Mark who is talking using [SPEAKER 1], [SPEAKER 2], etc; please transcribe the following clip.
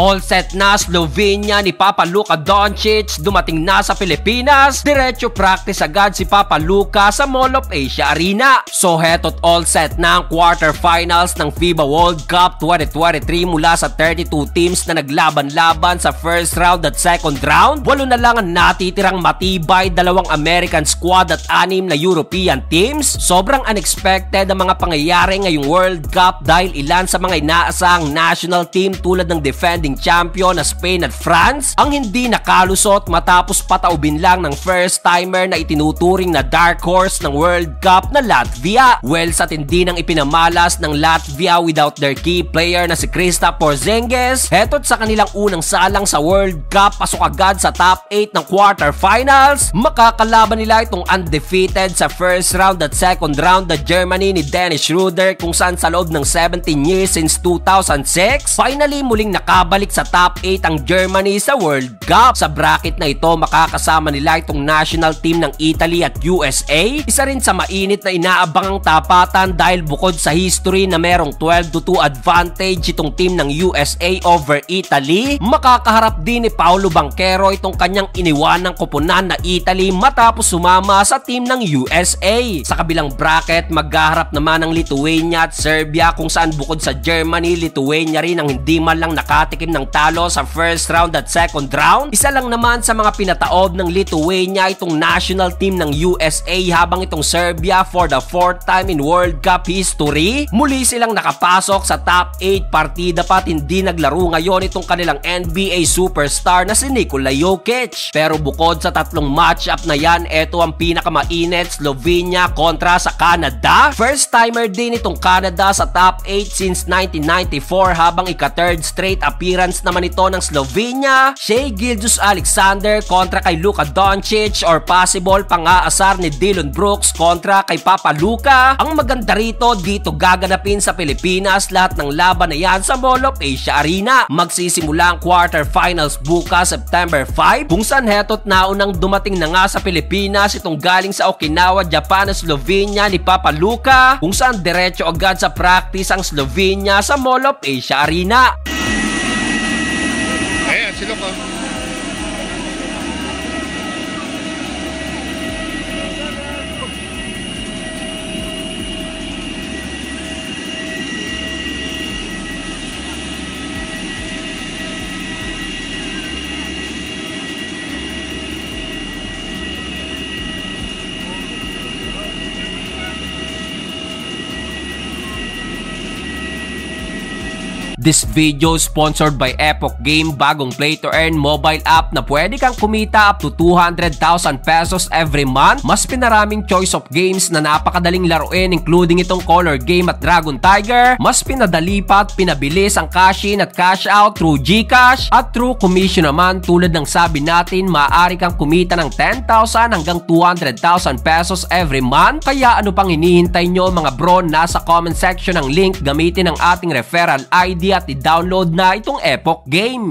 [SPEAKER 1] All set na Slovenia ni Papa Luka Doncic, dumating na sa Pilipinas. Diretso practice agad si Papa Luka sa Mall of Asia Arena. So heto't all set na ang quarterfinals ng FIBA World Cup 2023 mula sa 32 teams na naglaban-laban sa first round at second round. 8 na lang ang natitirang matibay, 2 American squad at 6 na European teams. Sobrang unexpected ang mga pangyayari ngayong World Cup dahil ilan sa mga inaasahang national team tulad ng defending champion na Spain at France ang hindi nakalusot matapos pataubin lang ng first timer na itinuturing na dark horse ng World Cup na Latvia. Well, sa tindi ng ipinamalas ng Latvia without their key player na si Kristaps Porzingis, heto't sa kanilang unang salang sa World Cup, pasok agad sa top 8 ng quarterfinals. Makakalaban nila itong undefeated sa first round at second round na Germany ni Dennis Schröder, kung saan sa loob ng 17 years since 2006, finally muling nakabalik sa top 8 ang Germany sa World Cup. Sa bracket na ito, makakasama nila itong national team ng Italy at USA. Isa rin sa mainit na inaabangang tapatan dahil bukod sa history na merong 12-2 advantage itong team ng USA over Italy, makakaharap din ni Paolo Banchero itong kanyang iniwanang koponan na Italy matapos sumama sa team ng USA. Sa kabilang bracket, maghaharap naman ang Lithuania at Serbia, kung saan bukod sa Germany, Lithuania rin ang hindi man lang nakatikim ng talo sa first round at second round. Isa lang naman sa mga pinataob ng Lithuania itong national team ng USA, habang itong Serbia for the 4th time in World Cup history, muli silang nakapasok sa top 8. Partida pa't hindi naglaro ngayon itong kanilang NBA superstar na si Nikola Jokic. Pero bukod sa tatlong matchup na yan, eto ang pinakamainit, Slovenia kontra sa Canada. First timer din itong Canada sa top 8 since 1994, habang ika-third straight appearance naman ito ng Slovenia. Shai Gilgeous-Alexander kontra kay Luka Doncic, or possible pang-aasar ni Dillon Brooks kontra kay Papa Luka. Ang maganda rito, dito gaganapin sa Pilipinas lahat ng laban na yan sa Mall of Asia Arena. Magsisimula ang quarterfinals bukas September 5, kung saan heto't naunang dumating na nga sa Pilipinas itong galing sa Okinawa, Japan na Slovenia ni Papa Luka, kung saan diretso agad sa practice ang Slovenia sa Mall of Asia Arena.
[SPEAKER 2] Ayan, sila ko.
[SPEAKER 1] This video is sponsored by Epoch Game, bagong play-to-earn mobile app na pwede kang kumita up to 200,000 pesos every month. Mas pinaraming choice of games na napakadaling laruin, including itong Color Game at Dragon Tiger. Mas pinadali pa at pinabilis ang cash in at cash out through GCash, at through commission naman tulad ng sabi natin, maaari kang kumita ng 10,000 hanggang 200,000 pesos every month. Kaya ano pang hinihintay nyo mga bro? Nasa comment section ang link, gamitin ang ating referral ID at i-download na itong Epoch Game.